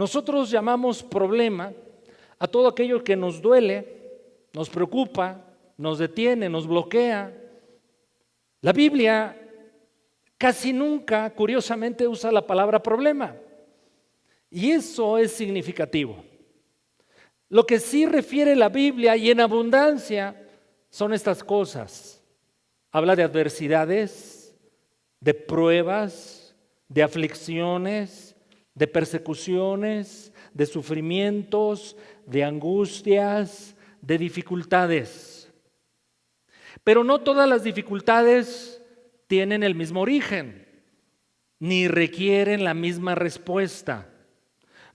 Nosotros llamamos problema a todo aquello que nos duele, nos preocupa, nos detiene, nos bloquea. La Biblia casi nunca, curiosamente, usa la palabra problema. Y eso es significativo. Lo que sí refiere la Biblia y en abundancia son estas cosas. Habla de adversidades, de pruebas, de aflicciones, de persecuciones, de sufrimientos, de angustias, de dificultades. Pero no todas las dificultades tienen el mismo origen, ni requieren la misma respuesta.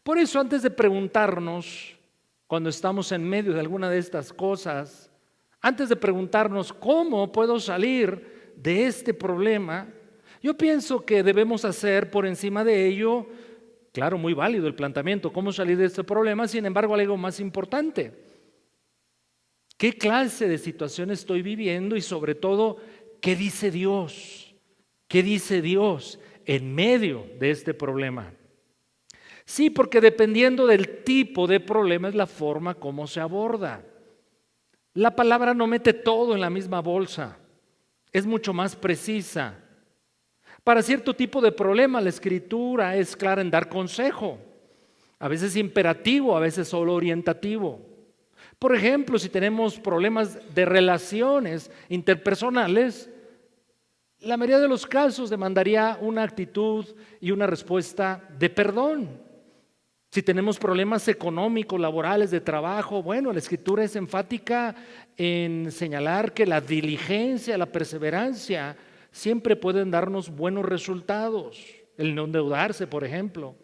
Por eso, antes de preguntarnos, cuando estamos en medio de alguna de estas cosas, antes de preguntarnos cómo puedo salir de este problema, yo pienso que debemos hacer por encima de ello, claro, muy válido el planteamiento, cómo salir de este problema, sin embargo, algo más importante. ¿Qué clase de situación estoy viviendo? Y sobre todo, ¿qué dice Dios? ¿Qué dice Dios en medio de este problema? Sí, porque dependiendo del tipo de problema es la forma como se aborda. La palabra no mete todo en la misma bolsa, es mucho más precisa. Para cierto tipo de problema la Escritura es clara en dar consejo, a veces imperativo, a veces solo orientativo. Por ejemplo, si tenemos problemas de relaciones interpersonales, la mayoría de los casos demandaría una actitud y una respuesta de perdón. Si tenemos problemas económicos, laborales, de trabajo, bueno, la Escritura es enfática en señalar que la diligencia, la perseverancia siempre pueden darnos buenos resultados. El no endeudarse, por ejemplo.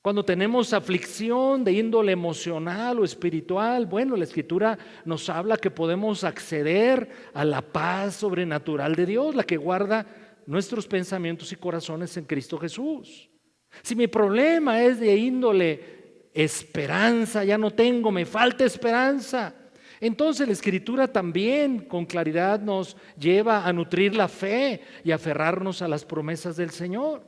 Cuando tenemos aflicción de índole emocional o espiritual, bueno, la Escritura nos habla que podemos acceder a la paz sobrenatural de Dios, la que guarda nuestros pensamientos y corazones en Cristo Jesús. Si mi problema es de índole esperanza, ya no tengo, me falta esperanza, entonces la Escritura también con claridad nos lleva a nutrir la fe y aferrarnos a las promesas del Señor.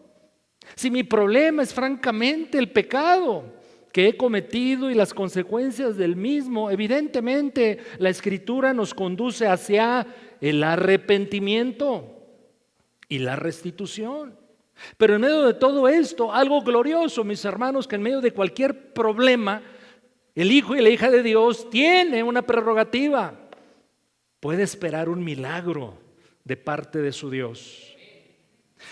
Si mi problema es francamente el pecado que he cometido y las consecuencias del mismo, evidentemente la Escritura nos conduce hacia el arrepentimiento y la restitución. Pero en medio de todo esto, algo glorioso, mis hermanos, que en medio de cualquier problema, el Hijo y la hija de Dios tiene una prerrogativa. Puede esperar un milagro de parte de su Dios.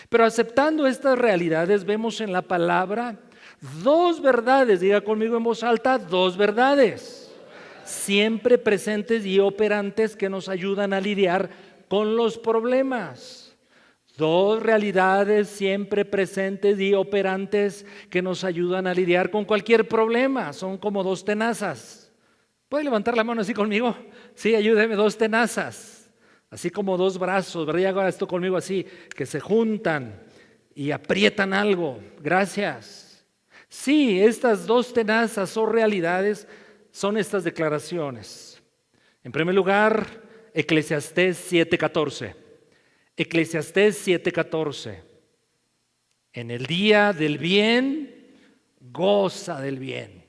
Pero aceptando estas realidades, vemos en la palabra dos verdades, diga conmigo en voz alta, dos verdades, siempre presentes y operantes que nos ayudan a lidiar con los problemas. Dos realidades siempre presentes y operantes que nos ayudan a lidiar con cualquier problema. Son como dos tenazas. ¿Puede levantar la mano así conmigo? Sí, ayúdeme, dos tenazas. Así como dos brazos, ¿verdad? Y haga esto conmigo así, que se juntan y aprietan algo. Gracias. Sí, estas dos tenazas o realidades son estas declaraciones. En primer lugar, Eclesiastés 7:14. Eclesiastés 7:14. En el día del bien, goza del bien.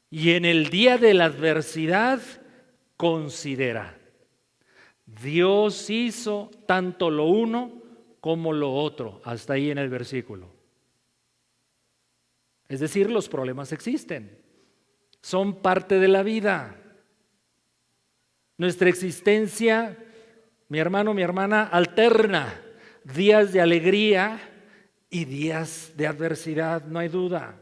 Y en el día de la adversidad, considera. Dios hizo tanto lo uno como lo otro. Hasta ahí en el versículo. Es decir, los problemas existen. Son parte de la vida. Nuestra existencia, mi hermano, mi hermana, alterna días de alegría y días de adversidad, no hay duda.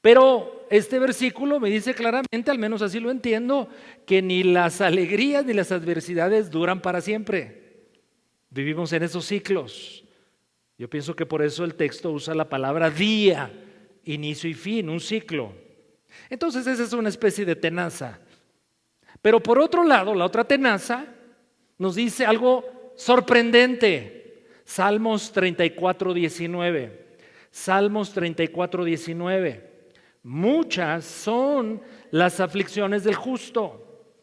Pero este versículo me dice claramente, al menos así lo entiendo, que ni las alegrías ni las adversidades duran para siempre. Vivimos en esos ciclos. Yo pienso que por eso el texto usa la palabra día, inicio y fin, un ciclo. Entonces esa es una especie de tenaza. Pero por otro lado, la otra tenaza nos dice algo sorprendente. Salmos 34:19. Salmos 34:19. Muchas son las aflicciones del justo,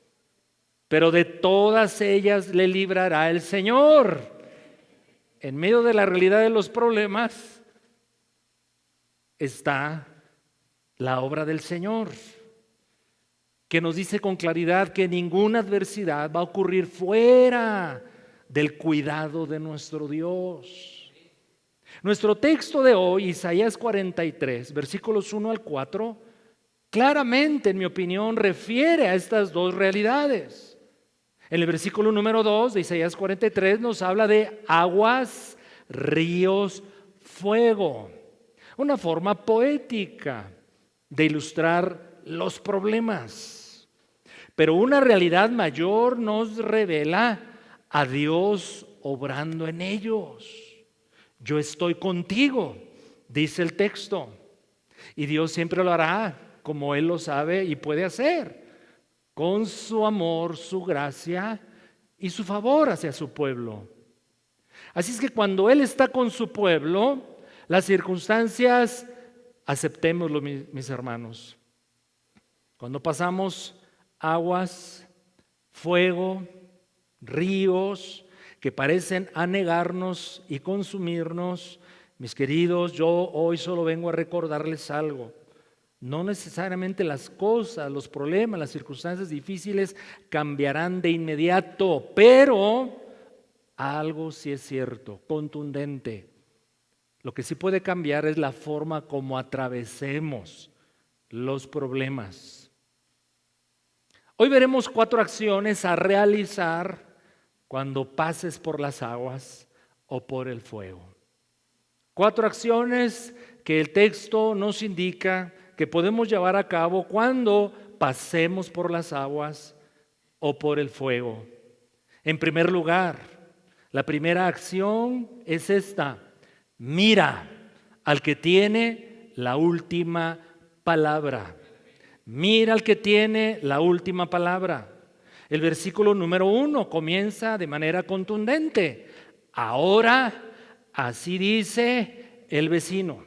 pero de todas ellas le librará el Señor. En medio de la realidad de los problemas, está la obra del Señor, que nos dice con claridad que ninguna adversidad va a ocurrir fuera del cuidado de nuestro Dios. Nuestro texto de hoy, Isaías 43, versículos 1 al 4, claramente, en mi opinión, refiere a estas dos realidades. En el versículo número 2 de Isaías 43 nos habla de aguas, ríos, fuego. Una forma poética de ilustrar los problemas. Pero una realidad mayor nos revela a Dios obrando en ellos. Yo estoy contigo, dice el texto. Y Dios siempre lo hará como Él lo sabe y puede hacer, con su amor, su gracia y su favor hacia su pueblo. Así es que cuando Él está con su pueblo, las circunstancias, aceptémoslo, mis hermanos. Cuando pasamos aguas, fuego, ríos que parecen anegarnos y consumirnos, mis queridos, yo hoy solo vengo a recordarles algo. No necesariamente las cosas, los problemas, las circunstancias difíciles cambiarán de inmediato, pero algo sí es cierto, contundente. Lo que sí puede cambiar es la forma como atravesemos los problemas. Hoy veremos 4 acciones a realizar cuando pases por las aguas o por el fuego. 4 acciones que el texto nos indica que podemos llevar a cabo cuando pasemos por las aguas o por el fuego. En primer lugar, la primera acción es esta: mira al que tiene la última palabra. Mira al que tiene la última palabra. El versículo número 1 comienza de manera contundente. Ahora, así dice el vecino,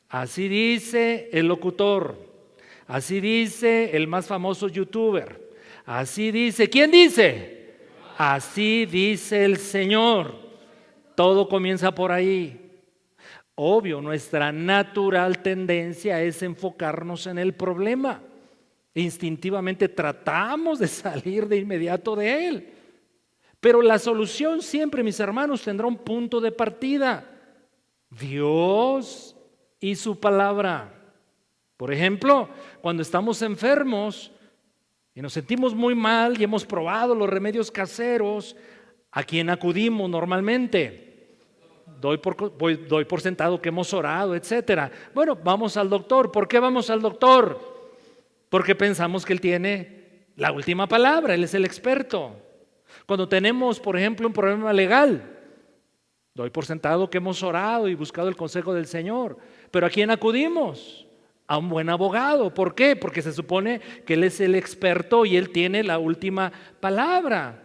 así dice el locutor, así dice el más famoso youtuber, así dice, ¿quién dice? Así dice el Señor. Todo comienza por ahí. Obvio, nuestra natural tendencia es enfocarnos en el problema. Instintivamente tratamos de salir de inmediato de él. Pero la solución siempre, mis hermanos, tendrá un punto de partida: Dios y su palabra. Por ejemplo, cuando estamos enfermos y nos sentimos muy mal y hemos probado los remedios caseros, ¿a quién acudimos normalmente? Doy por sentado que hemos orado, etcétera. Bueno, vamos al doctor. ¿Por qué vamos al doctor? Porque pensamos que Él tiene la última palabra, Él es el experto. Cuando tenemos, por ejemplo, un problema legal, doy por sentado que hemos orado y buscado el consejo del Señor. Pero ¿a quién acudimos? A un buen abogado. ¿Por qué? Porque se supone que Él es el experto y Él tiene la última palabra.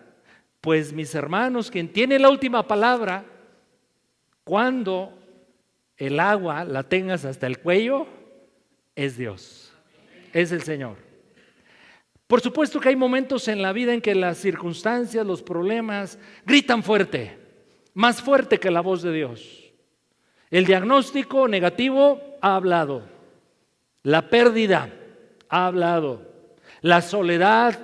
Pues, mis hermanos, quien tiene la última palabra, cuando el agua la tengas hasta el cuello, es Dios, es el Señor. Por supuesto que hay momentos en la vida en que las circunstancias, los problemas gritan fuerte, más fuerte que la voz de Dios. El diagnóstico negativo ha hablado, la pérdida ha hablado, la soledad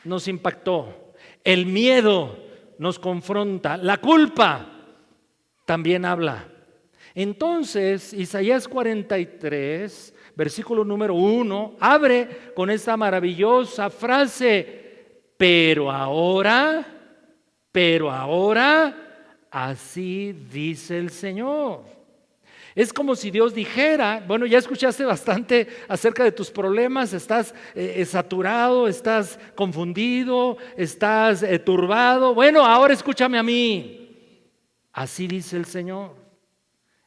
nos impactó, el miedo nos confronta, la culpa también habla. Entonces, Isaías 43, versículo número 1, abre con esta maravillosa frase: pero ahora, así dice el Señor. Es como si Dios dijera: bueno, ya escuchaste bastante acerca de tus problemas, estás saturado, estás confundido, estás turbado. Bueno, ahora escúchame a mí. Así dice el Señor.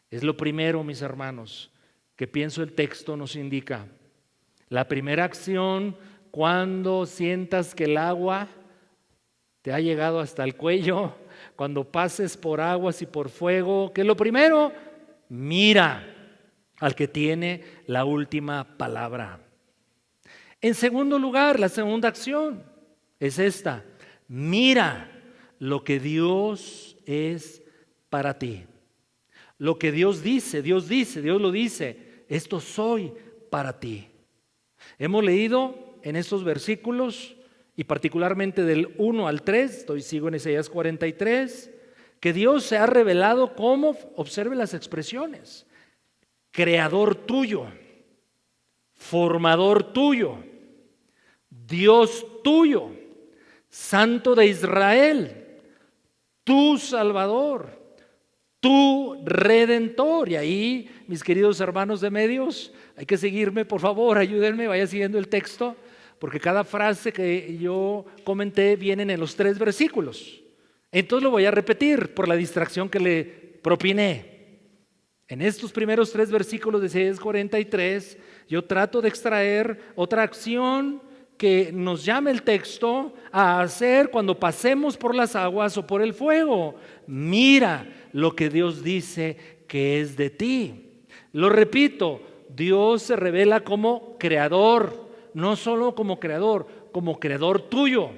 Es lo primero, mis hermanos, que pienso el texto nos indica. La primera acción, cuando sientas que el agua te ha llegado hasta el cuello, cuando pases por aguas y por fuego, ¿qué es lo primero? Mira al que tiene la última palabra. En segundo lugar, la segunda acción es esta: mira lo que Dios es para ti. lo que Dios dice, Dios lo dice, esto soy para ti. Hemos leído en estos versículos, y particularmente del 1 al 3, sigo en Isaías 43, que Dios se ha revelado como, observe las expresiones, creador tuyo, formador tuyo, Dios tuyo, Santo de Israel, tu Salvador, tu Redentor. Y ahí, mis queridos hermanos de medios, hay que seguirme, por favor, ayúdenme, vaya siguiendo el texto, porque cada frase que yo comenté vienen en los 3 versículos. Entonces lo voy a repetir por la distracción que le propiné. En estos primeros 3 versículos de Isaías 43, yo trato de extraer otra acción que nos llame el texto a hacer cuando pasemos por las aguas o por el fuego. Mira lo que Dios dice que es de ti. Lo repito, Dios se revela como creador, no solo como creador tuyo,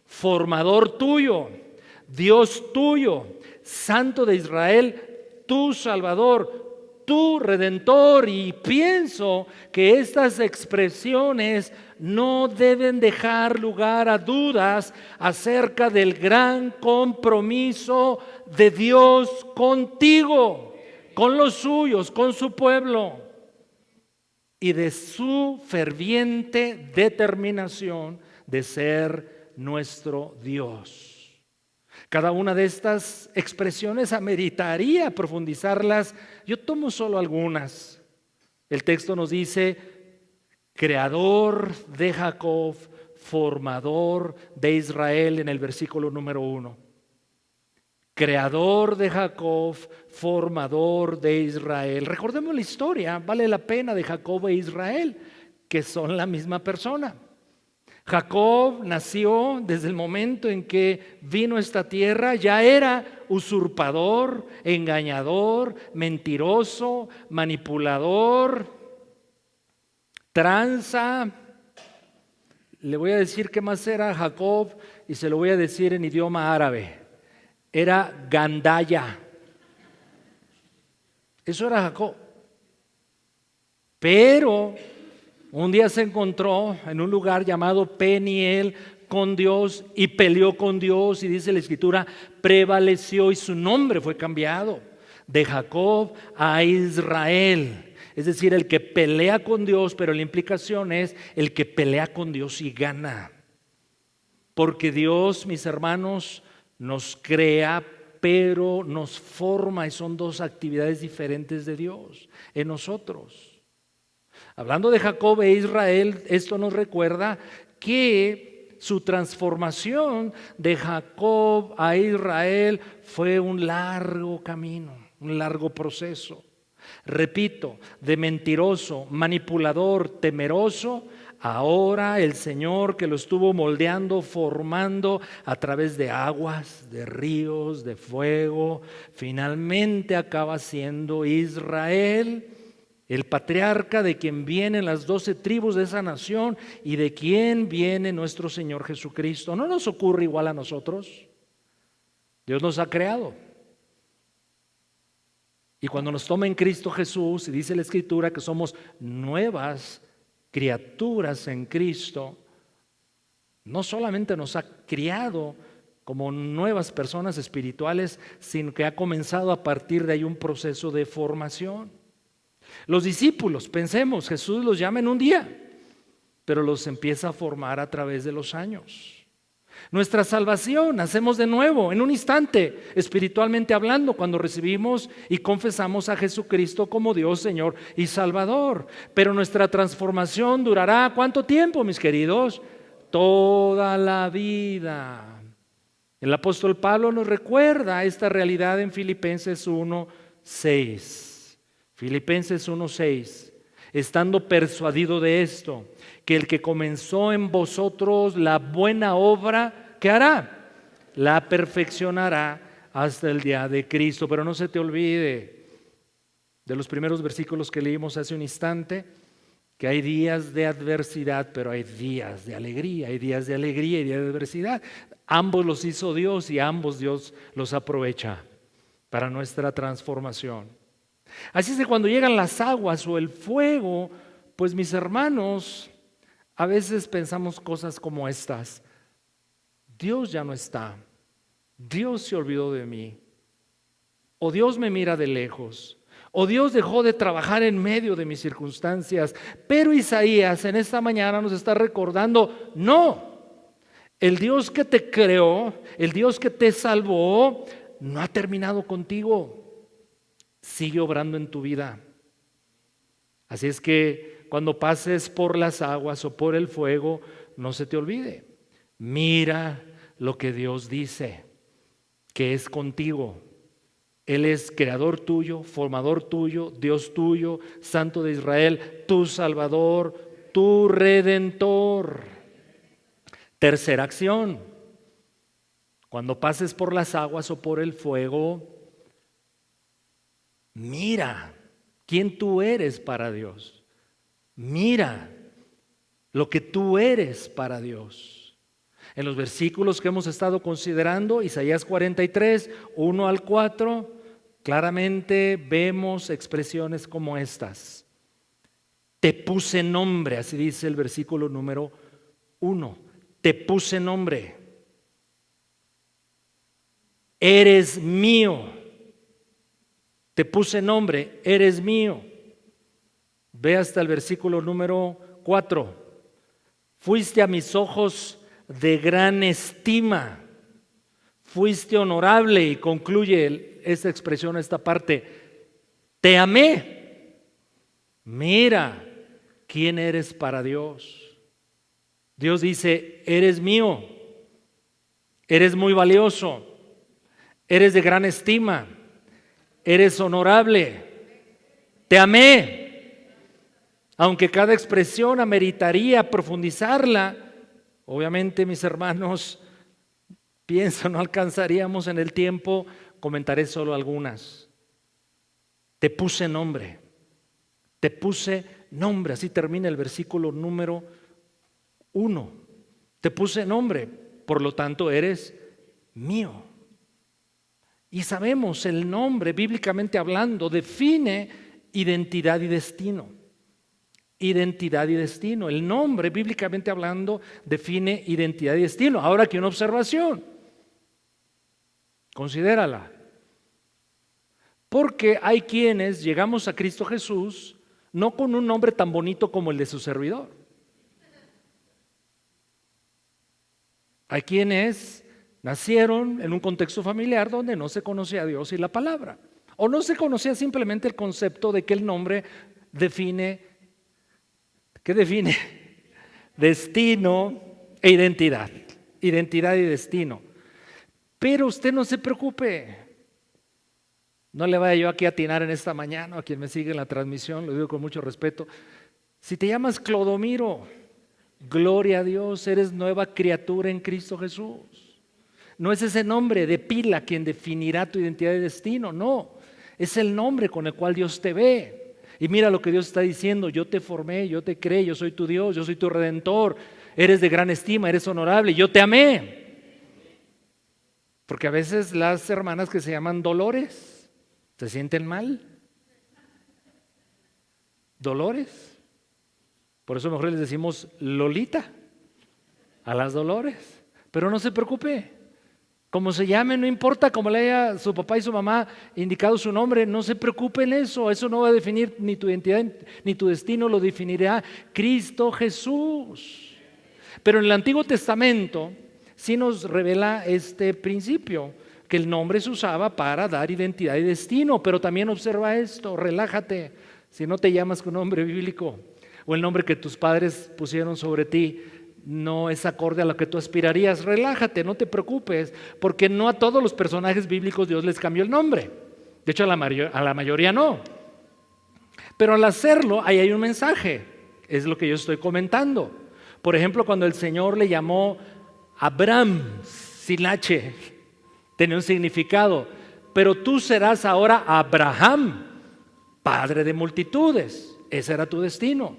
formador tuyo, Dios tuyo, Santo de Israel, tu Salvador, tu Redentor. Y pienso que estas expresiones no deben dejar lugar a dudas acerca del gran compromiso de Dios contigo, con los suyos, con su pueblo, y de su ferviente determinación de ser nuestro Dios. Cada una de estas expresiones ameritaría profundizarlas. Yo tomo solo algunas. El texto nos dice: creador de Jacob, formador de Israel, en el versículo número 1. Creador de Jacob, formador de Israel. Recordemos la historia, vale la pena, de Jacob e Israel, que son la misma persona. Jacob nació desde el momento en que vino a esta tierra, ya era usurpador, engañador, mentiroso, manipulador, tranza. Le voy a decir qué más era Jacob y se lo voy a decir en idioma árabe. Era gandaya. Eso era Jacob. Pero un día se encontró en un lugar llamado Peniel con Dios y peleó con Dios, y dice la Escritura, prevaleció y su nombre fue cambiado de Jacob a Israel. Es decir, el que pelea con Dios, pero la implicación es el que pelea con Dios y gana. Porque Dios, mis hermanos, nos crea, pero nos forma, y son 2 actividades diferentes de Dios en nosotros. Hablando de Jacob e Israel, esto nos recuerda que su transformación de Jacob a Israel fue un largo camino, un largo proceso. Repito, de mentiroso, manipulador, temeroso, ahora el Señor, que lo estuvo moldeando, formando a través de aguas, de ríos, de fuego, finalmente acaba siendo Israel, el patriarca de quien vienen las 12 tribus de esa nación y de quien viene nuestro Señor Jesucristo. ¿No nos ocurre igual a nosotros? Dios nos ha creado. Y cuando nos toma en Cristo Jesús, y dice la Escritura que somos nuevas criaturas en Cristo, no solamente nos ha criado como nuevas personas espirituales, sino que ha comenzado a partir de ahí un proceso de formación. Los discípulos, pensemos, Jesús los llama en un día, pero los empieza a formar a través de los años. Nuestra salvación, nacemos de nuevo en un instante, espiritualmente hablando, cuando recibimos y confesamos a Jesucristo como Dios, Señor y Salvador. Pero nuestra transformación durará ¿cuánto tiempo, mis queridos? Toda la vida. El apóstol Pablo nos recuerda esta realidad en Filipenses 1:6. Filipenses 1:6. Estando persuadido de esto, que el que comenzó en vosotros la buena obra, ¿qué hará? La perfeccionará hasta el día de Cristo. Pero no se te olvide de los primeros versículos que leímos hace un instante, que hay días de adversidad, pero hay días de alegría, hay días de alegría y días de adversidad. Ambos los hizo Dios y ambos Dios los aprovecha. para nuestra transformación. Así es que cuando llegan las aguas o el fuego, pues mis hermanos, a veces pensamos cosas como estas: Dios ya no está, Dios se olvidó de mí, o Dios me mira de lejos, o Dios dejó de trabajar en medio de mis circunstancias. Pero Isaías en esta mañana nos está recordando: no, el Dios que te creó, el Dios que te salvó, no ha terminado contigo, sigue obrando en tu vida. Así es que cuando pases por las aguas o por el fuego, no se te olvide, mira lo que Dios dice, que es contigo. Él es creador tuyo, formador tuyo, Dios tuyo, Santo de Israel, tu Salvador, tu Redentor. Tercera acción: cuando pases por las aguas o por el fuego, mira quién tú eres para Dios. Mira lo que tú eres para Dios. En los versículos que hemos estado considerando, Isaías 43, 1 al 4, claramente vemos expresiones como estas. Te puse nombre, así dice el versículo número 1. Te puse nombre. Eres mío. Te puse nombre, eres mío. Ve hasta el versículo número 4. Fuiste a mis ojos de gran estima. Fuiste honorable, y concluye esta expresión, esta parte: te amé. Mira quién eres para Dios. Dios dice: eres mío, eres muy valioso, eres de gran estima, eres honorable, te amé. Aunque cada expresión ameritaría profundizarla, obviamente, mis hermanos, pienso no alcanzaríamos en el tiempo, comentaré solo algunas. Te puse nombre, te puse nombre, así termina el versículo número 1. Te puse nombre, por lo tanto eres mío. Y sabemos, el nombre, bíblicamente hablando, define identidad y destino. Identidad y destino. El nombre, bíblicamente hablando, define identidad y destino. Ahora aquí una observación. Considérala. Porque hay quienes llegamos a Cristo Jesús no con un nombre tan bonito como el de su servidor. Hay quienes nacieron en un contexto familiar donde no se conocía a Dios y la palabra, o no se conocía simplemente el concepto de que el nombre define, ¿qué define? Destino e identidad. Identidad y destino. Pero usted no se preocupe. No le vaya yo aquí a atinar en esta mañana a quien me sigue en la transmisión, lo digo con mucho respeto. Si te llamas Clodomiro, gloria a Dios, eres nueva criatura en Cristo Jesús. No es ese nombre de pila quien definirá tu identidad y destino, no. Es el nombre con el cual Dios te ve. Y mira lo que Dios está diciendo: yo te formé, yo te creé, yo soy tu Dios, yo soy tu Redentor, eres de gran estima, eres honorable, yo te amé. Porque a veces las hermanas que se llaman Dolores se sienten mal. Dolores. Por eso mejor les decimos Lolita a las Dolores. Pero no se preocupe, como se llame, no importa cómo le haya su papá y su mamá indicado su nombre, no se preocupe en eso. Eso no va a definir ni tu identidad ni tu destino, lo definirá Cristo Jesús. Pero en el Antiguo Testamento sí nos revela este principio, que el nombre se usaba para dar identidad y destino. Pero también observa esto, relájate. Si no te llamas con nombre bíblico, o el nombre que tus padres pusieron sobre ti no es acorde a lo que tú aspirarías, relájate, no te preocupes, porque no a todos los personajes bíblicos Dios les cambió el nombre. De hecho, a la mayoría no. Pero al hacerlo, ahí hay un mensaje, es lo que yo estoy comentando. Por ejemplo, cuando el Señor le llamó Abraham, sin H, tenía un significado: pero tú serás ahora Abraham, padre de multitudes. Ese era tu destino.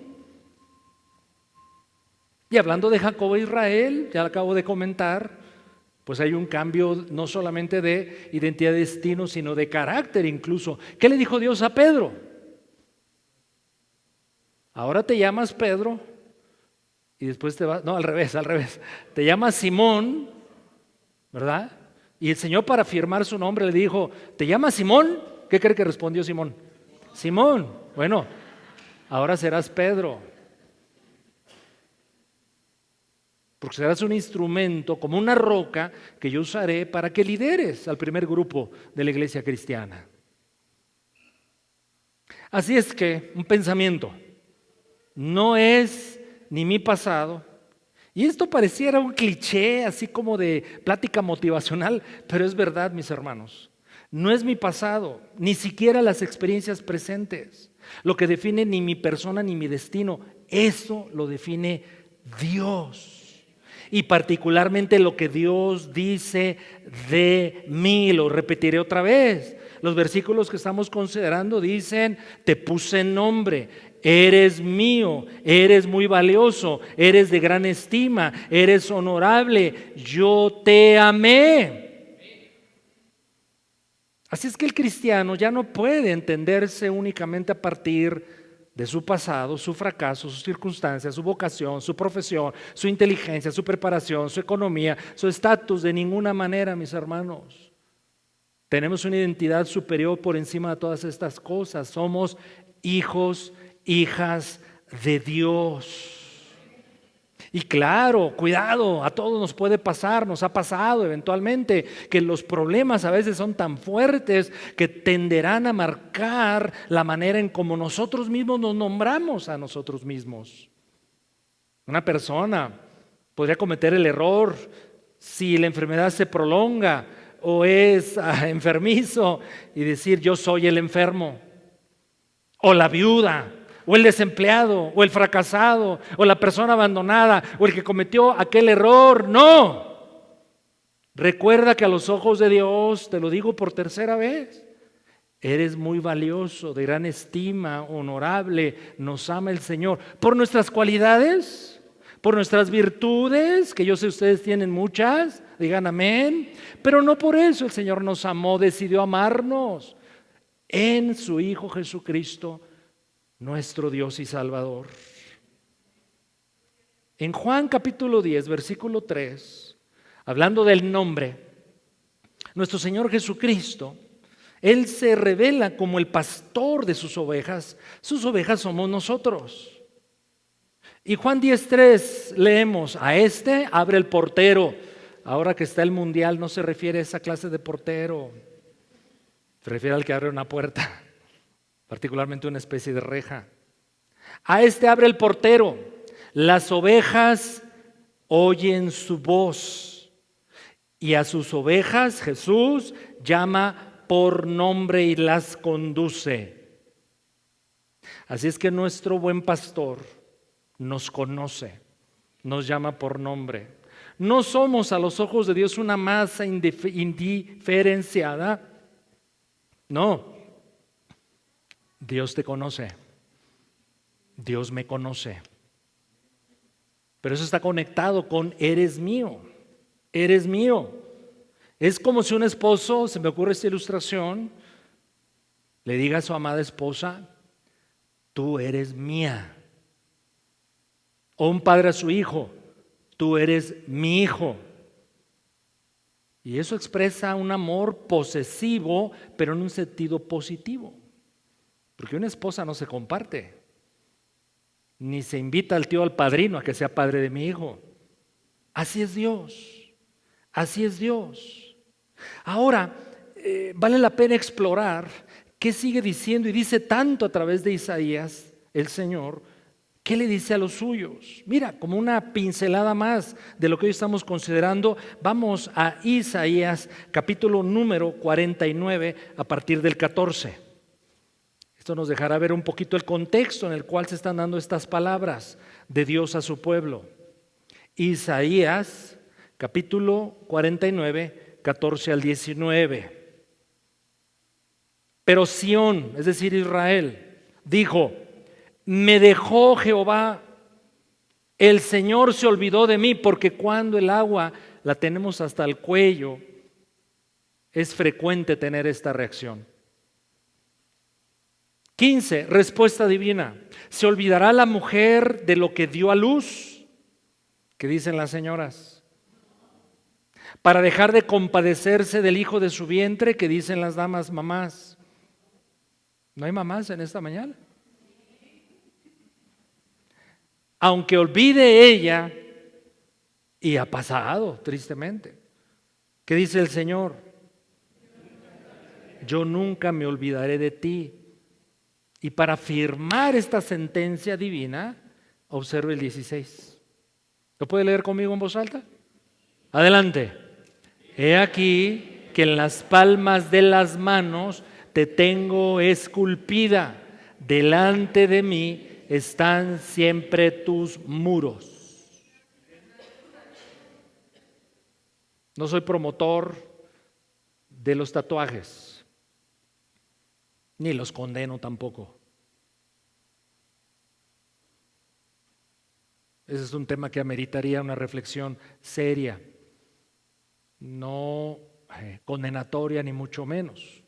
Y hablando de Jacob e Israel, ya lo acabo de comentar, pues hay un cambio no solamente de identidad de destino, sino de carácter incluso. ¿Qué le dijo Dios a Pedro? Ahora te llamas Pedro y después te vas, no, al revés, te llamas Simón, ¿verdad? Y el Señor, para afirmar su nombre, le dijo, ¿te llamas Simón? ¿Qué cree que respondió Simón? Simón. Bueno, ahora serás Pedro. Porque serás un instrumento, como una roca, que yo usaré para que lideres al primer grupo de la iglesia cristiana. Así es que, un pensamiento, no es ni mi pasado. Y esto pareciera un cliché, así como de plática motivacional, pero es verdad, mis hermanos. No es mi pasado, ni siquiera las experiencias presentes, lo que define ni mi persona ni mi destino. Eso lo define Dios. Y particularmente lo que Dios dice de mí. Lo repetiré otra vez. Los versículos que estamos considerando dicen, te puse nombre. Eres mío, eres muy valioso, eres de gran estima, eres honorable, yo te amé. Así es que el cristiano ya no puede entenderse únicamente a partir de su pasado, su fracaso, sus circunstancias, su vocación, su profesión, su inteligencia, su preparación, su economía, su estatus. De ninguna manera, mis hermanos. Tenemos una identidad superior por encima de todas estas cosas. Somos hijos, hijas de Dios. Y claro, cuidado, a todos nos puede pasar, nos ha pasado eventualmente, que los problemas a veces son tan fuertes que tenderán a marcar la manera en cómo nosotros mismos nos nombramos a nosotros mismos. Una persona podría cometer el error, si la enfermedad se prolonga o es enfermizo, y decir yo soy el enfermo, o la viuda, o el desempleado, o el fracasado, o la persona abandonada, o el que cometió aquel error. No. Recuerda que a los ojos de Dios, te lo digo por tercera vez, eres muy valioso, de gran estima, honorable, nos ama el Señor. Por nuestras cualidades, por nuestras virtudes, que yo sé ustedes tienen muchas, digan amén, pero no por eso el Señor nos amó, decidió amarnos en su Hijo Jesucristo, nuestro Dios y Salvador. En Juan capítulo 10, versículo 3, hablando del nombre, nuestro Señor Jesucristo, Él se revela como el pastor de sus ovejas somos nosotros. Y Juan 10:3 leemos, a este abre el portero. Ahora que está el mundial no se refiere a esa clase de portero, se refiere al que abre una puerta, particularmente una especie de reja. A este abre el portero, las ovejas oyen su voz y a sus ovejas Jesús llama por nombre y las conduce. Así es que nuestro buen pastor nos conoce, nos llama por nombre. No somos a los ojos de Dios una masa indiferenciada. No, Dios te conoce, Dios me conoce. Pero eso está conectado con eres mío, eres mío. Es como si un esposo, se me ocurre esta ilustración, le diga a su amada esposa, tú eres mía. O un padre a su hijo, tú eres mi hijo. Y eso expresa un amor posesivo, pero en un sentido positivo. Porque una esposa no se comparte, ni se invita al tío, al padrino, a que sea padre de mi hijo. Así es Dios, así es Dios. Ahora, vale la pena explorar qué sigue diciendo, y dice tanto a través de Isaías, el Señor. ¿Qué le dice a los suyos? Mira, como una pincelada más de lo que hoy estamos considerando, vamos a Isaías capítulo número 49 a partir del 14. Esto nos dejará ver un poquito el contexto en el cual se están dando estas palabras de Dios a su pueblo. Isaías capítulo 49, 14 al 19. Pero Sión, es decir Israel, dijo, me dejó Jehová, el Señor se olvidó de mí, porque cuando el agua la tenemos hasta el cuello, es frecuente tener esta reacción. 15, respuesta divina. ¿Se olvidará la mujer de lo que dio a luz? ¿Qué dicen las señoras? Para dejar de compadecerse del hijo de su vientre, ¿qué dicen las damas mamás? ¿No hay mamás en esta mañana? Aunque olvide ella, y ha pasado tristemente, ¿qué dice el Señor? Yo nunca me olvidaré de ti. Y para firmar esta sentencia divina, observe el 16. ¿Lo puede leer conmigo en voz alta? Adelante. He aquí que en las palmas de las manos te tengo esculpida. Delante de mí están siempre tus muros. No soy promotor de los tatuajes, ni los condeno tampoco. Ese es un tema que ameritaría una reflexión seria, no condenatoria ni mucho menos.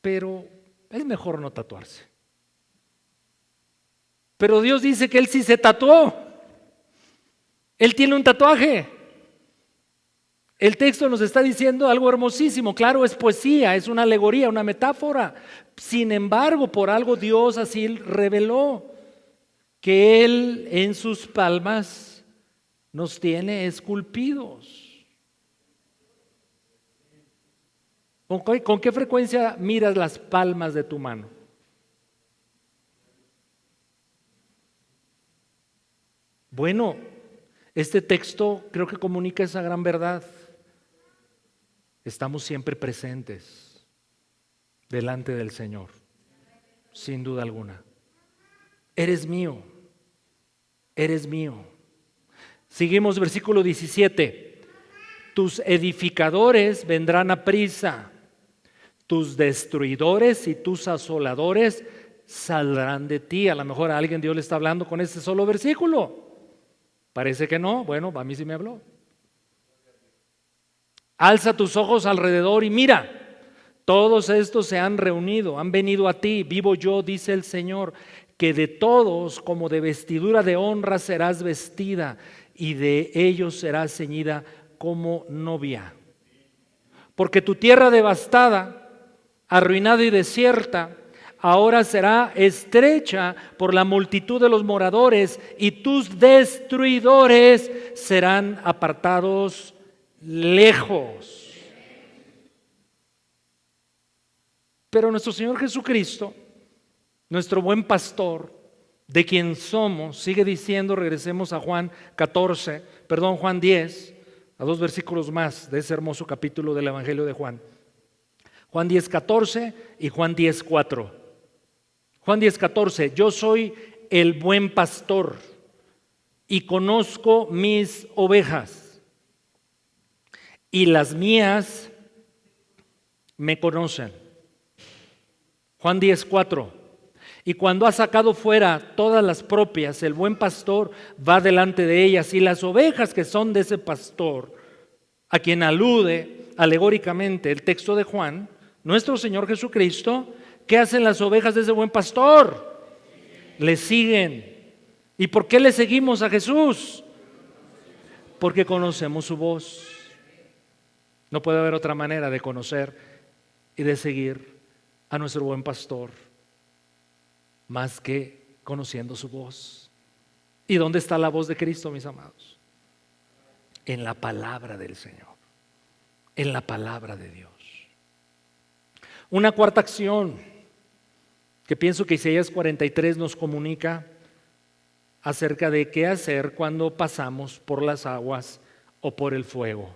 Pero es mejor no tatuarse. Pero Dios dice que Él sí se tatuó. Él tiene un tatuaje. El texto nos está diciendo algo hermosísimo. Claro, es poesía, es una alegoría, una metáfora. Sin embargo, por algo Dios así reveló que Él en sus palmas nos tiene esculpidos. ¿Con qué frecuencia miras las palmas de tu mano? Bueno, este texto creo que comunica esa gran verdad. Estamos siempre presentes delante del Señor, sin duda alguna. Eres mío, eres mío. Seguimos versículo 17. Tus edificadores vendrán a prisa, tus destruidores y tus asoladores saldrán de ti. A lo mejor a alguien Dios le está hablando con este solo versículo. Parece que no. Bueno, a mí sí me habló. Alza tus ojos alrededor y mira, todos estos se han reunido, han venido a ti. Vivo yo, dice el Señor, que de todos como de vestidura de honra serás vestida y de ellos serás ceñida como novia. Porque tu tierra devastada, arruinada y desierta, ahora será estrecha por la multitud de los moradores y tus destruidores serán apartados lejos. Pero nuestro Señor Jesucristo, nuestro buen pastor, de quien somos, sigue diciendo, regresemos a Juan 10, a 2 versículos más de ese hermoso capítulo del Evangelio de Juan. Juan 10:14 y Juan 10:4. Juan 10:14, yo soy el buen pastor y conozco mis ovejas y las mías me conocen. Juan 10:4, y cuando ha sacado fuera todas las propias, el buen pastor va delante de ellas, y las ovejas que son de ese pastor, a quien alude alegóricamente el texto de Juan, nuestro Señor Jesucristo, ¿qué hacen las ovejas de ese buen pastor? Le siguen. ¿Y por qué le seguimos a Jesús? Porque conocemos su voz. No puede haber otra manera de conocer y de seguir a nuestro buen pastor más que conociendo su voz. ¿Y dónde está la voz de Cristo, mis amados? En la palabra del Señor, en la palabra de Dios. Una cuarta acción que pienso que Isaías 43 nos comunica acerca de qué hacer cuando pasamos por las aguas o por el fuego.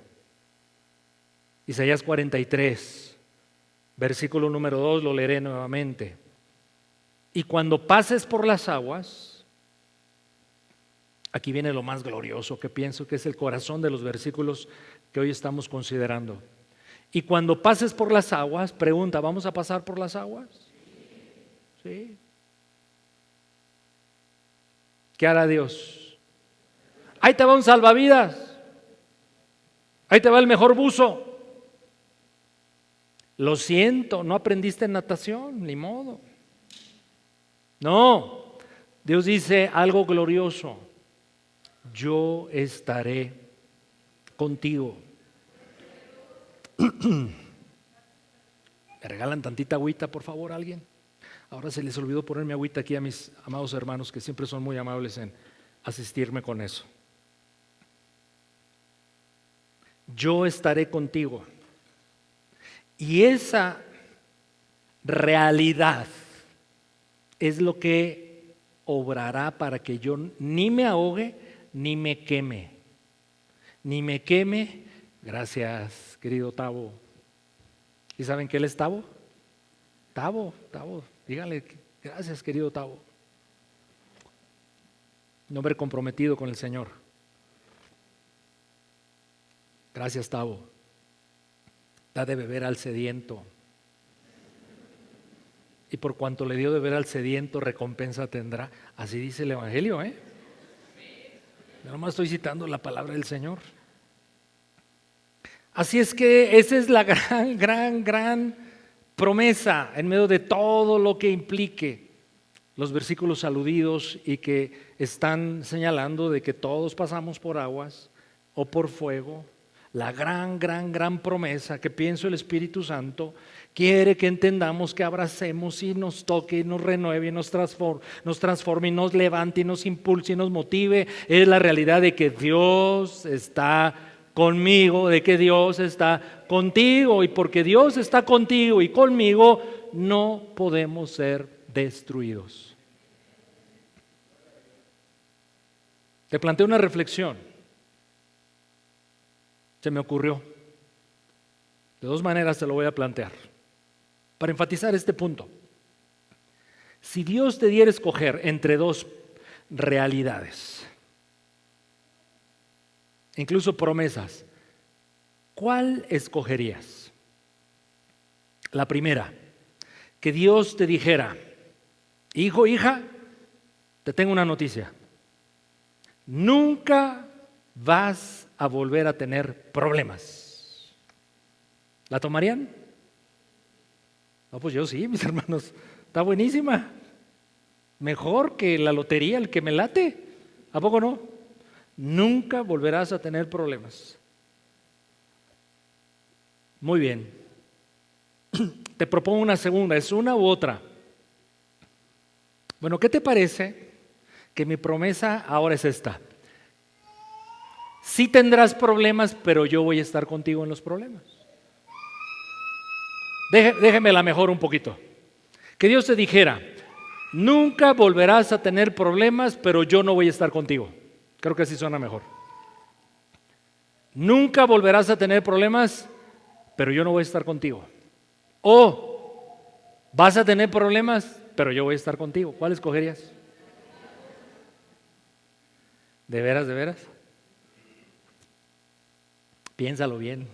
Isaías 43, versículo número 2, lo leeré nuevamente. Y cuando pases por las aguas, aquí viene lo más glorioso que pienso que es el corazón de los versículos que hoy estamos considerando. Y cuando pases por las aguas, pregunta, ¿vamos a pasar por las aguas? Sí. ¿Qué hará Dios? Ahí te va un salvavidas. Ahí te va el mejor buzo. Lo siento, no aprendiste natación, ni modo. No, Dios dice algo glorioso. Yo estaré contigo. ¿Me regalan tantita agüita, por favor, alguien? Ahora se les olvidó ponerme agüita aquí a mis amados hermanos, que siempre son muy amables en asistirme con eso. Yo estaré contigo. Y esa realidad es lo que obrará para que yo ni me ahogue ni me queme. Ni me queme. Gracias, querido Tavo. ¿Y saben qué él es Tavo? Tavo, díganle gracias, querido Tavo. Un hombre comprometido con el Señor. Gracias, Tavo. Da de beber al sediento. Y por cuanto le dio de beber al sediento, recompensa tendrá. Así dice el Evangelio, ¿eh? Yo nomás estoy citando la palabra del Señor. Así es que esa es la gran promesa en medio de todo lo que implique los versículos aludidos y que están señalando de que todos pasamos por aguas o por fuego. La gran promesa que pienso el Espíritu Santo quiere que entendamos, que abracemos y nos toque y nos renueve y nos transforme y nos levante y nos impulse y nos motive. Es la realidad de que Dios está conmigo, de que Dios está contigo, y porque Dios está contigo y conmigo no podemos ser destruidos. Te planteo una reflexión. Se me ocurrió. De dos maneras te lo voy a plantear para enfatizar este punto. Si Dios te diera a escoger entre dos realidades, incluso promesas, ¿cuál escogerías? La primera, que Dios te dijera: hijo, hija, te tengo una noticia. Nunca vas a volver a tener problemas. ¿La tomarían? No, pues yo sí, mis hermanos. Está buenísima. Mejor que la lotería, el que me late. ¿A poco no? Nunca volverás a tener problemas. Muy bien. Te propongo una segunda. ¿Es una u otra? Bueno, ¿qué te parece que mi promesa ahora es esta? Sí tendrás problemas, pero yo voy a estar contigo en los problemas. Déjemela mejor un poquito. Que Dios te dijera: nunca volverás a tener problemas, pero yo no voy a estar contigo. Creo que así suena mejor. Nunca volverás a tener problemas, pero yo no voy a estar contigo. O vas a tener problemas, pero yo voy a estar contigo. ¿Cuál escogerías? ¿De veras, de veras? Piénsalo bien.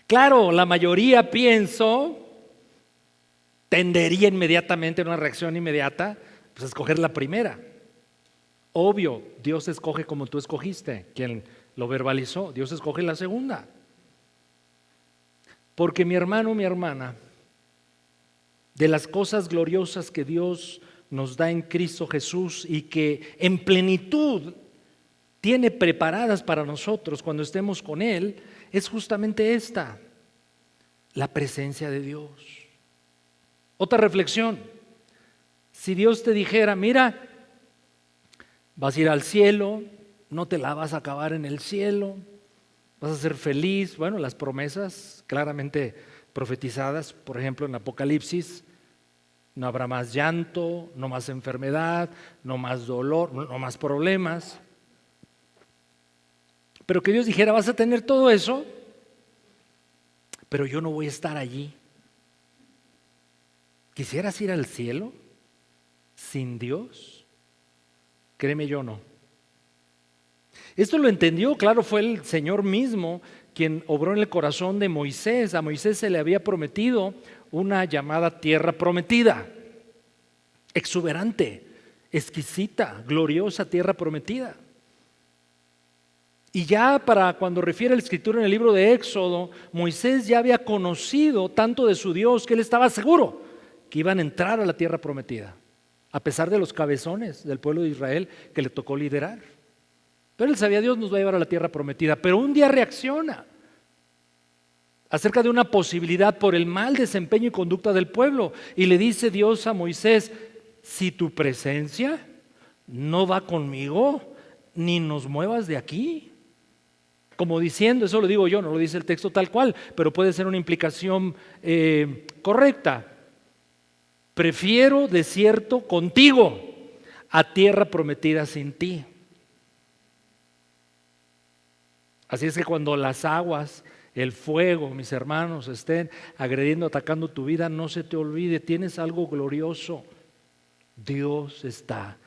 Claro, la mayoría, pienso, tendería inmediatamente a una reacción inmediata, pues a escoger la primera. Obvio, Dios escoge como tú escogiste, quien lo verbalizó. Dios escoge la segunda. Porque mi hermano, mi hermana, de las cosas gloriosas que Dios nos da en Cristo Jesús y que en plenitud tiene preparadas para nosotros cuando estemos con Él, es justamente esta: la presencia de Dios. Otra reflexión: si Dios te dijera: mira, vas a ir al cielo, no te la vas a acabar en el cielo, vas a ser feliz. Bueno, las promesas claramente profetizadas, por ejemplo en Apocalipsis: no habrá más llanto, no más enfermedad, no más dolor, no más problemas. Pero que Dios dijera: vas a tener todo eso, pero yo no voy a estar allí. ¿Quisieras ir al cielo sin Dios? Créeme, yo no. Esto lo entendió, claro, fue el Señor mismo quien obró en el corazón de Moisés. A Moisés se le había prometido una llamada tierra prometida, exuberante, exquisita, gloriosa tierra prometida. Y ya para cuando refiere la Escritura en el libro de Éxodo, Moisés ya había conocido tanto de su Dios que él estaba seguro que iban a entrar a la tierra prometida, a pesar de los cabezones del pueblo de Israel que le tocó liderar. Pero él sabía, Dios nos va a llevar a la tierra prometida, pero un día reacciona acerca de una posibilidad por el mal desempeño y conducta del pueblo, y le dice Dios a Moisés: si tu presencia no va conmigo, ni nos muevas de aquí. Como diciendo, eso lo digo yo, no lo dice el texto tal cual, pero puede ser una implicación correcta. Prefiero desierto contigo a tierra prometida sin ti. Así es que cuando las aguas, el fuego, mis hermanos, estén agrediendo, atacando tu vida, no se te olvide, tienes algo glorioso. Dios está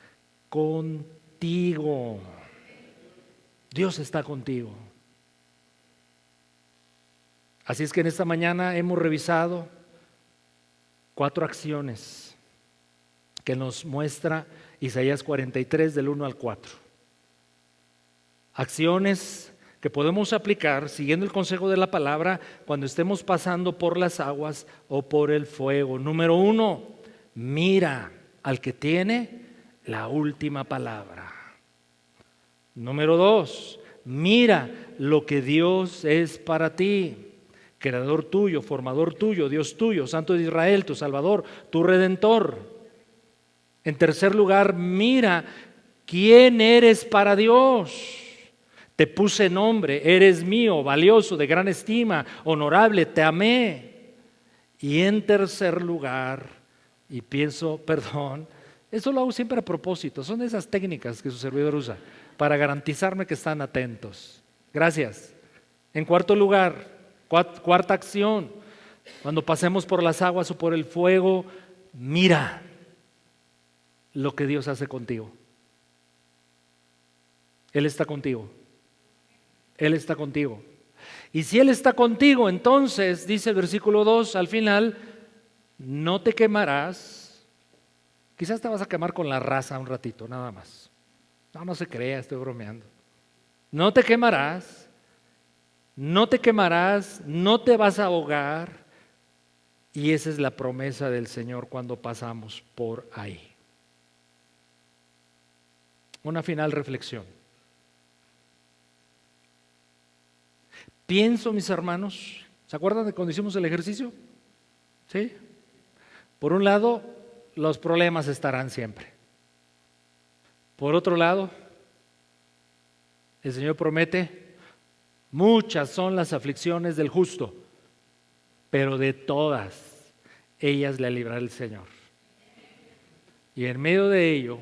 contigo. Dios está contigo. Así es que en esta mañana hemos revisado 4 acciones que nos muestra Isaías 43 del 1 al 4. Acciones que podemos aplicar siguiendo el consejo de la palabra cuando estemos pasando por las aguas o por el fuego. Número 1, mira al que tiene la última palabra. Número 2, mira lo que Dios es para ti. Creador tuyo, formador tuyo, Dios tuyo, Santo de Israel, tu Salvador, tu Redentor. En tercer lugar, mira quién eres para Dios. Te puse nombre, eres mío, valioso, de gran estima, honorable, te amé. Y en tercer lugar, y pienso, eso lo hago siempre a propósito, son esas técnicas que su servidor usa para garantizarme que están atentos. Gracias. En cuarto lugar, cuarta acción, cuando pasemos por las aguas o por el fuego, mira lo que Dios hace contigo. Él está contigo. Él está contigo. Y si Él está contigo, entonces, dice el versículo 2 al final, no te quemarás. Quizás te vas a quemar con la raza un ratito, nada más. No se crea, estoy bromeando. No te quemarás. No te quemarás, no te vas a ahogar, y esa es la promesa del Señor cuando pasamos por ahí. Una final reflexión. Pienso, mis hermanos, ¿se acuerdan de cuando hicimos el ejercicio? ¿Sí? Por un lado, los problemas estarán siempre. Por otro lado, el Señor promete: muchas son las aflicciones del justo, pero de todas ellas le librará el Señor. Y en medio de ello,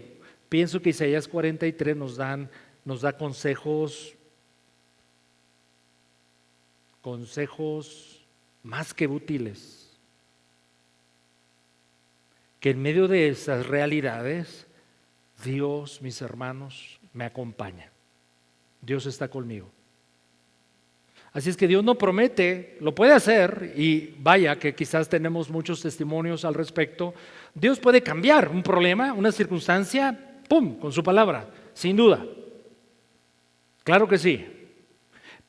pienso que Isaías 43 nos da consejos más que útiles. Que en medio de esas realidades, Dios, mis hermanos, me acompaña. Dios está conmigo. Así es que Dios no promete, lo puede hacer, y vaya que quizás tenemos muchos testimonios al respecto. Dios puede cambiar un problema, una circunstancia, ¡pum!, con su palabra, sin duda. Claro que sí.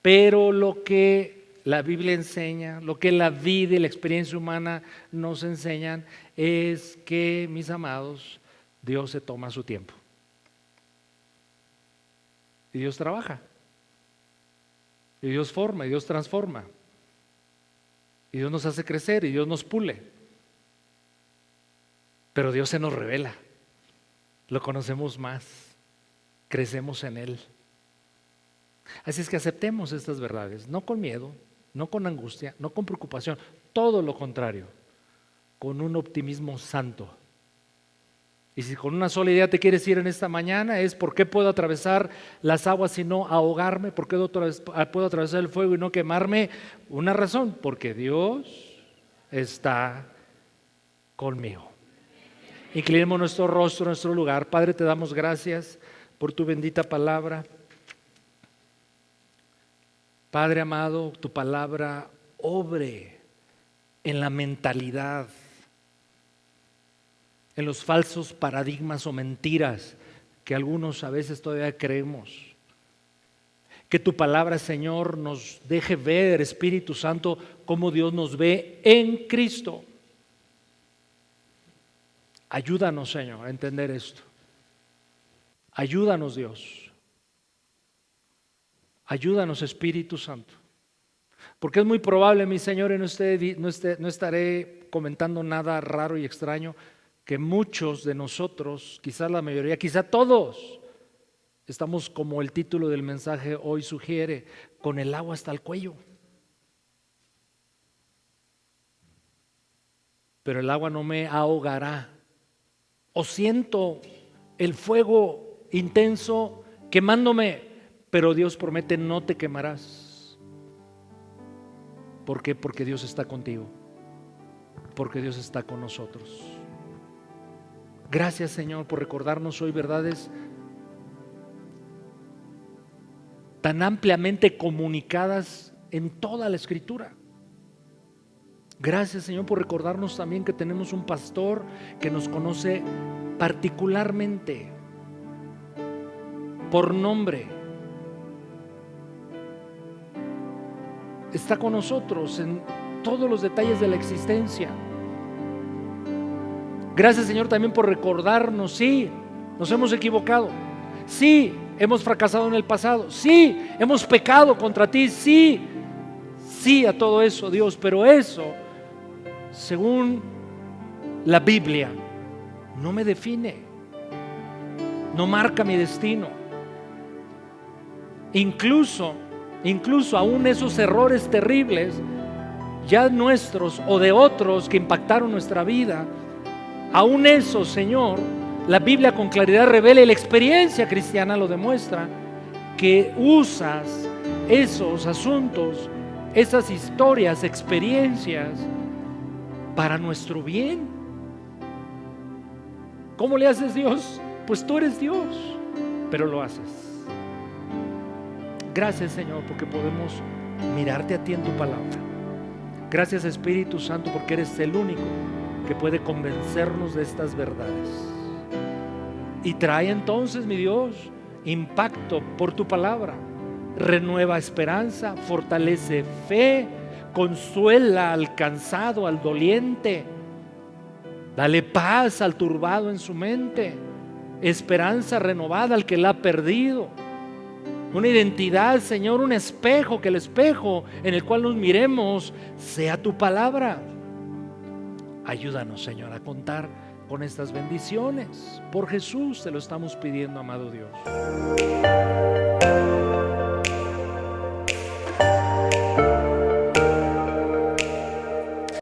Pero lo que la Biblia enseña, lo que la vida y la experiencia humana nos enseñan es que, mis amados, Dios se toma su tiempo. Y Dios trabaja. Y Dios forma, y Dios transforma. Y Dios nos hace crecer, y Dios nos pule. Pero Dios se nos revela. Lo conocemos más. Crecemos en Él. Así es que aceptemos estas verdades, no con miedo, no con angustia, no con preocupación. Todo lo contrario, con un optimismo santo. Y si con una sola idea te quieres ir en esta mañana, es: ¿por qué puedo atravesar las aguas y no ahogarme? ¿Por qué puedo atravesar el fuego y no quemarme? Una razón: porque Dios está conmigo. Inclinemos nuestro rostro en nuestro lugar. Padre, te damos gracias por tu bendita palabra. Padre amado, tu palabra obre en la mentalidad, en los falsos paradigmas o mentiras que algunos a veces todavía creemos. Que tu palabra, Señor, nos deje ver, Espíritu Santo, cómo Dios nos ve en Cristo. Ayúdanos, Señor, a entender esto. Ayúdanos, Dios. Ayúdanos, Espíritu Santo. Porque es muy probable, mi Señor, y no estaré comentando nada raro y extraño, que muchos de nosotros, quizás la mayoría, quizá todos, estamos como el título del mensaje hoy sugiere, con el agua hasta el cuello. Pero el agua no me ahogará. O siento el fuego intenso quemándome, pero Dios promete no te quemarás. ¿Por qué? Porque Dios está contigo. Porque Dios está con nosotros. Gracias, Señor, por recordarnos hoy verdades tan ampliamente comunicadas en toda la Escritura. Gracias, Señor, por recordarnos también que tenemos un pastor que nos conoce particularmente por nombre. Está con nosotros en todos los detalles de la existencia. Gracias, Señor, también por recordarnos, sí, nos hemos equivocado, sí, hemos fracasado en el pasado, sí, hemos pecado contra ti, sí a todo eso, Dios, pero eso, según la Biblia, no me define, no marca mi destino. Incluso aún esos errores terribles, ya nuestros o de otros que impactaron nuestra vida, aún eso, Señor, la Biblia con claridad revela y la experiencia cristiana lo demuestra, que usas esos asuntos, esas historias, experiencias para nuestro bien. ¿Cómo le haces, Dios? Pues tú eres Dios, pero lo haces. Gracias, Señor, porque podemos mirarte a ti en tu palabra. Gracias, Espíritu Santo, porque eres el único que puede convencernos de estas verdades. Y trae entonces, mi Dios, impacto por tu palabra. Renueva esperanza, fortalece fe, consuela al cansado, al doliente. Dale paz al turbado en su mente, esperanza renovada al que la ha perdido. Una identidad, Señor, un espejo, que el espejo en el cual nos miremos sea tu palabra. Ayúdanos, Señor, a contar con estas bendiciones. Por Jesús te lo estamos pidiendo, amado Dios.